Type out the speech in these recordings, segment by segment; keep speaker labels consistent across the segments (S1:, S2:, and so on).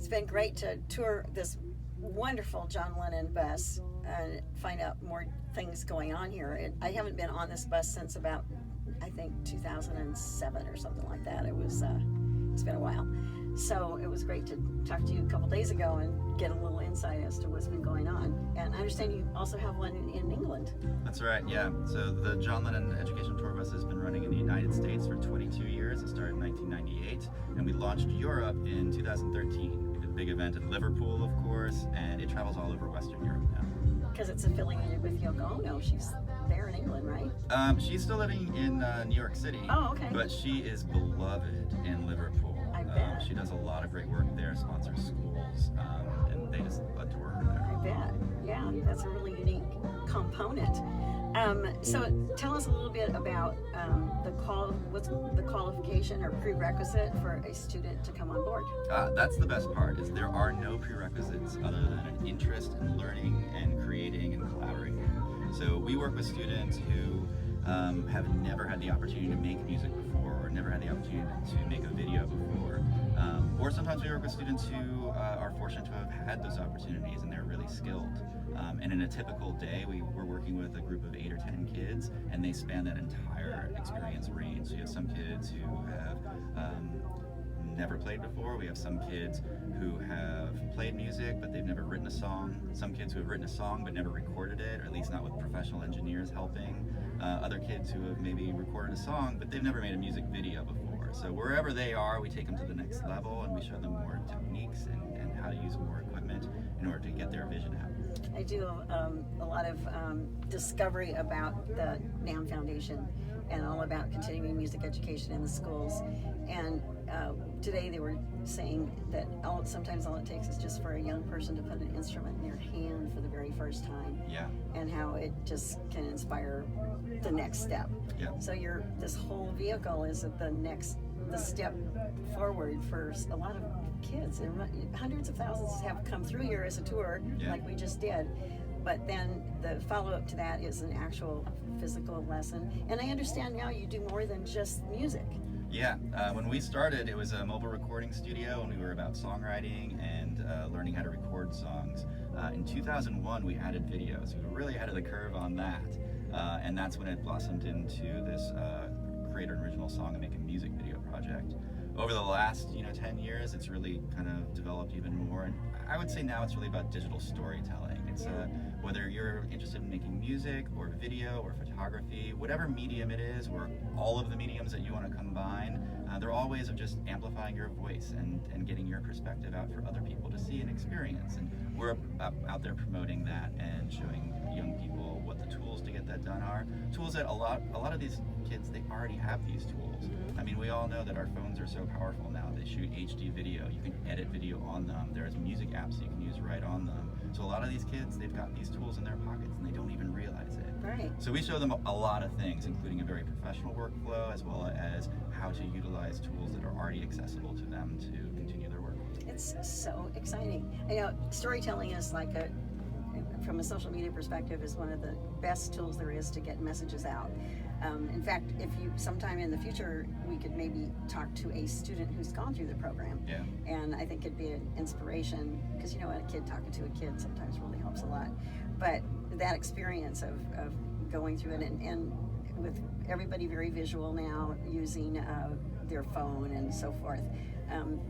S1: it's been great to tour this wonderful John Lennon bus and find out more things going on here. I haven't been on this bus since about, I think, 2007 or something like that. It's been a while. So it was great to talk to you a couple days ago and get a little insight as to what's been going on. And I understand you also have one in England.
S2: That's right, yeah. So the John Lennon Education Tour Bus has been running in the United States for 22 years. It started in 1998, and we launched Europe in 2013. We did a big event in Liverpool, of course, and it travels all over Western Europe now.
S1: Because it's affiliated with Yoko Ono. She's there in England, right?
S2: She's still living in New York City.
S1: Oh, okay.
S2: But she is beloved in Liverpool.
S1: I bet.
S2: She does a lot of great work there, sponsors schools, and they just adore her there.
S1: I bet. Yeah, that's a really unique component. So tell us a little bit about what's the qualification or prerequisite for a student to come on board?
S2: That's the best part, is there are no prerequisites other than an interest in learning and creating and collaborating. So we work with students who have never had the opportunity to make music before, or never had the opportunity to make a video before. Or sometimes we work with students who are fortunate to have had those opportunities and they're really skilled. And in a typical day, we're working with a group of 8 or 10 kids, and they span that entire experience range. So you have some kids who have never played before. We have some kids who have played music, but they've never written a song. Some kids who have written a song but never recorded it, or at least not with professional engineers helping. Other kids who have maybe recorded a song, but they've never made a music video before. So wherever they are, we take them to the next level, and we show them more techniques and how to use more equipment in order to get their vision out.
S1: I do a lot of discovery about the NAMM Foundation and all about continuing music education in the schools. And today they were saying that sometimes all it takes is just for a young person to put an instrument in their hand for the very first time.
S2: Yeah.
S1: And how it just can inspire the next step.
S2: Yeah.
S1: So this whole vehicle is the step forward for a lot of kids. And hundreds of thousands have come through here as a tour, like we just did. But then the follow-up to that is an actual physical lesson. And I understand now you do more than just music.
S2: Yeah, when we started, it was a mobile recording studio, and we were about songwriting and learning how to record songs. In 2001, we added videos. We were really ahead of the curve on that, and that's when it blossomed into this create an original song and make a music video project. Over the last 10 years, it's really kind of developed even more, and I would say now it's really about digital storytelling. It's whether you're interested in making music or video or photography, whatever medium it is, or all of the mediums that you want to combine, they're all ways of just amplifying your voice and getting your perspective out for other people to see and experience. And we're out there promoting that and showing young people what the tools to get that done are. Tools that a lot of these kids, they already have these tools. I mean, we all know that our phones are so powerful now. They shoot HD video. You can edit video on them. There's music apps you can use right on them. So a lot of these kids, they've got these tools in their pockets and they don't even realize it.
S1: Right.
S2: So we show them a lot of things, including a very professional workflow, as well as how to utilize tools that are already accessible to them to continue their work.
S1: It's so exciting. Storytelling is from a social media perspective, is one of the best tools there is to get messages out. In fact, if you sometime in the future, we could maybe talk to a student who's gone through the program.
S2: Yeah.
S1: And I think it'd be an inspiration, because a kid talking to a kid sometimes really helps a lot. But that experience of going through it, and with everybody very visual now, using their phone and so forth,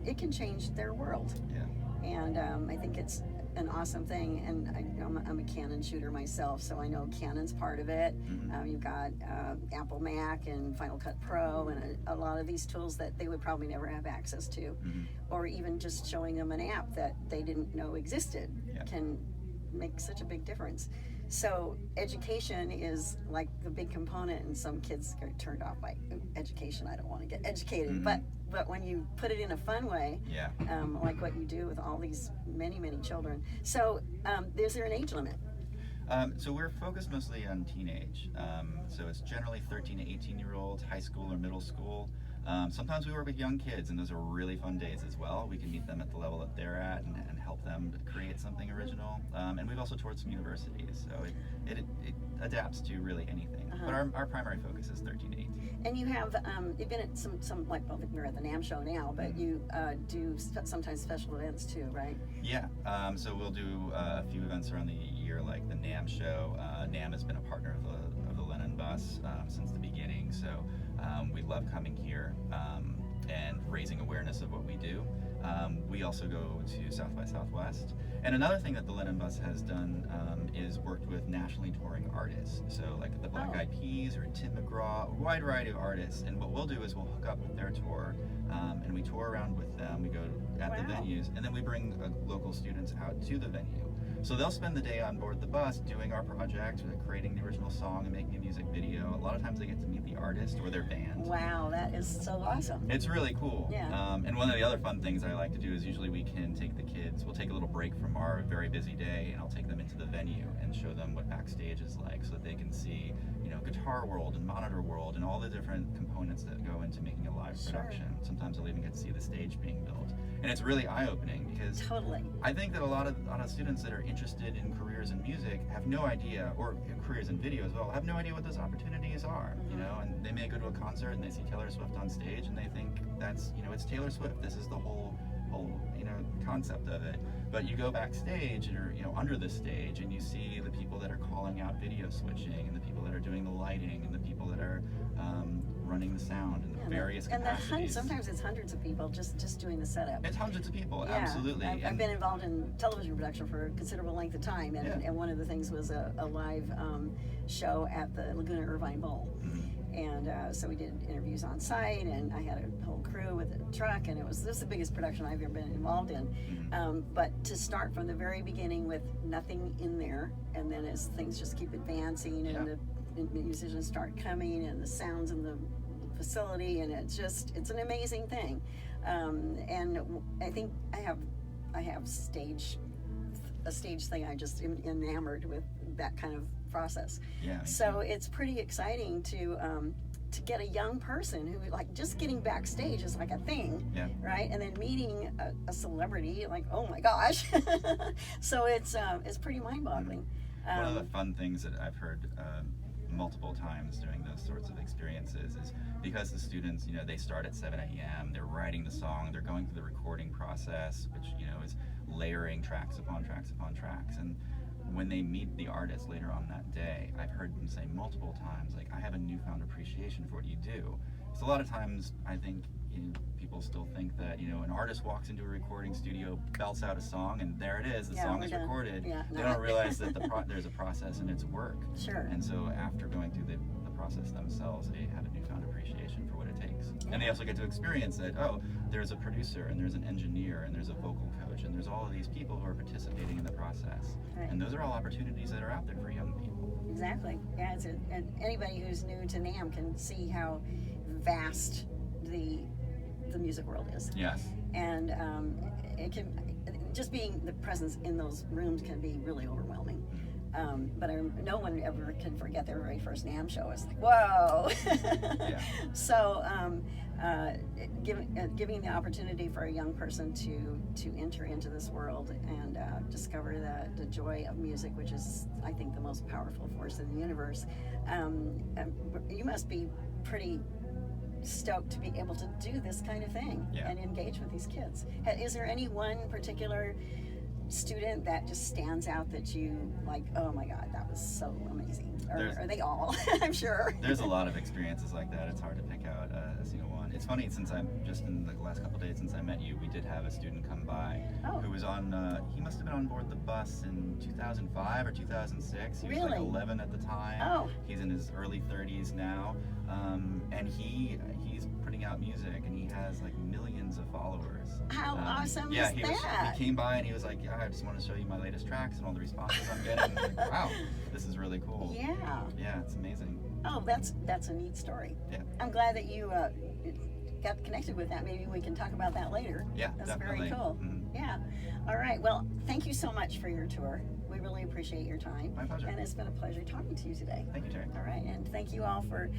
S1: it can change their world.
S2: Yeah.
S1: And I think it's an awesome thing, and I'm a Canon shooter myself, so I know Canon's part of it.
S2: Mm-hmm.
S1: You've got Apple Mac and Final Cut Pro and a lot of these tools that they would probably never have access to.
S2: Mm-hmm.
S1: Or even just showing them an app that they didn't know existed can make such a big difference. So education is like the big component, and some kids get turned off by education. I don't want to get educated,
S2: Mm-hmm.
S1: but when you put it in a fun way, like what you do with all these many children. So is there an age limit?
S2: So we're focused mostly on teenage. So it's generally 13 to 18-year-olds, high school or middle school. Sometimes we work with young kids, and those are really fun days as well. We can meet them at the level that they're at and help them to create something original. And we've also toured some universities, so it adapts to really anything. But our primary focus is 13 to 18.
S1: And you have you've been at some like, well, we're at the NAMM show now, but you do sometimes special events too, right?
S2: Yeah. So we'll do a few events around the year, like the NAMM show. NAMM has been a partner of the Lennon bus since the beginning, so we love coming here and raising awareness of what we do. We also go to South by Southwest. And another thing that the Lennon bus has done is worked with nationally touring artists. So like the Black Eyed Peas or Tim McGraw, a wide variety of artists. And what we'll do is we'll hook up with their tour and we tour around with them. We go at the venues, and then we bring local students out to the venue. So they'll spend the day on board the bus doing our project, creating the original song and making a music video. A lot of times they get to meet the artist or their band.
S1: Wow, that is so awesome.
S2: It's really cool.
S1: Yeah.
S2: And one of the other fun things I like to do is usually we can take the kids, we'll take a little break from our very busy day, and I'll take them into the venue and show them what backstage is like so that they can see, guitar world and monitor world and all the different components that go into making a live production. Sometimes they'll even get to see the stage being built. And it's really eye-opening because I think that a lot of students that are interested in careers in music have no idea, or in careers in video as well, have no idea what those opportunities are, and they may go to a concert and they see Taylor Swift on stage and they think that's, it's Taylor Swift, this is the whole concept of it. But you go backstage or under the stage and you see the people that are calling out video switching and the people that are doing the lighting and the people that are running the sound and the various capacities.
S1: Sometimes it's hundreds of people just doing the setup.
S2: It's hundreds of people, absolutely.
S1: I've been involved in television production for a considerable length of time, and one of the things was a live show at the Laguna Irvine Bowl. And so we did interviews on site, and I had a whole crew with a truck, and this was the biggest production I've ever been involved in. But to start from the very beginning with nothing in there, and then as things just keep advancing, and the musicians start coming, and the sounds in the facility, and it's an amazing thing. And I think I have a stage thing. I just am enamored with that kind of process. So it's pretty exciting to get a young person who just getting backstage is like a thing, right? And then meeting a celebrity, like, oh my gosh. So it's pretty mind-boggling.
S2: One of the fun things that I've heard multiple times during those sorts of experiences is because the students, they start at 7 a.m., they're writing the song, they're going through the recording process, which, is layering tracks upon tracks upon tracks. And when they meet the artist later on that day, I've heard them say multiple times, like, I have a newfound appreciation for what you do. So a lot of times, I think people still think that, an artist walks into a recording studio, belts out a song, and there it is, the song is recorded. They don't realize that there's a process and it's work. And so after going through the process themselves, they have a newfound appreciation for what it takes. And they also get to experience that, there's a producer, and there's an engineer, and there's a vocal coach, and there's all of these people who are participating in the process. And those are all opportunities that are out there for young people.
S1: Exactly. Yeah, and anybody who's new to NAMM can see how vast the music world is. And it can just being the presence in those rooms can be really overwhelming. But no one ever can forget their very first NAMM show. It's like, whoa! So giving the opportunity for a young person to enter into this world and discover the joy of music, which is, I think, the most powerful force in the universe. You must be pretty stoked to be able to do this kind of thing and engage with these kids. Is there any one particular student that just stands out that you like, oh my God, that was so amazing? Or are they all? I'm sure.
S2: There's a lot of experiences like that. It's hard to pick out a single one. It's funny, since I'm just in the last couple of days since I met you, we did have a student come by who was on, he must have been on board the bus in 2005 or 2006. He was like 11 at the time. He's in his early 30s now. And he's putting out music, and he has like millions of followers.
S1: How awesome is that?
S2: He came by and he was like, I just want to show you my latest tracks and all the responses I'm getting. I'm like, wow, this is really cool. Yeah, it's amazing.
S1: Oh, that's a neat story. I'm glad that you got connected with that. Maybe we can talk about that later.
S2: Yeah,
S1: that's
S2: definitely.
S1: Very cool. Yeah. All right. Well, thank you so much for your tour. We really appreciate your time.
S2: My pleasure.
S1: And it's been a pleasure talking to you today.
S2: Thank you, Terri.
S1: All right, and thank you all for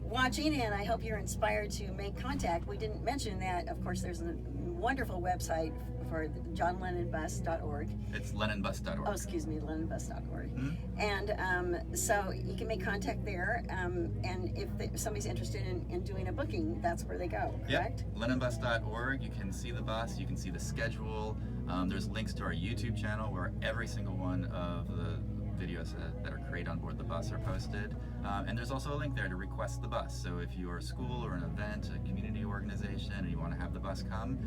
S1: watching, and I hope you're inspired to make contact. We didn't mention that, of course, there's a wonderful website for johnlennonbus.org.
S2: It's lennonbus.org.
S1: Oh, excuse me, lennonbus.org.
S2: Mhm.
S1: And so you can make contact there, and if somebody's interested in doing a booking, that's where they go, correct?
S2: Yep. lennonbus.org. You can see the bus, you can see the schedule. There's links to our YouTube channel where every single one of the videos that are created on board the bus are posted. And there's also a link there to request the bus. So if you're a school or an event, a community organization, and you want to have the bus come,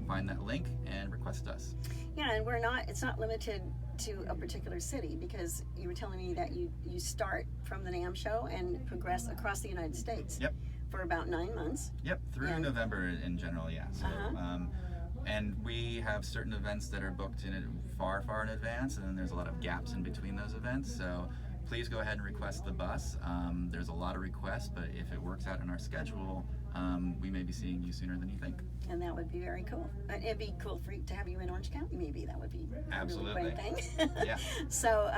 S2: find that link and request us.
S1: Yeah, and it's not limited to a particular city, because you were telling me that you start from the NAMM show and progress across the United States.
S2: Yep.
S1: For about 9 months.
S2: Yep, through
S1: And-
S2: November in general, yeah. So,
S1: Uh-huh.
S2: and we have certain events that are booked in far in advance, and then there's a lot of gaps in between those events. So please go ahead and request the bus. There's a lot of requests, but if it works out in our schedule, we may be seeing you sooner than you think.
S1: And that would be very cool. It'd be cool to have you in Orange County, maybe. That would be
S2: Absolutely.
S1: a really great thing.
S2: Yeah.
S1: So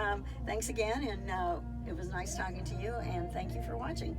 S1: thanks again, and it was nice talking to you, and thank you for watching.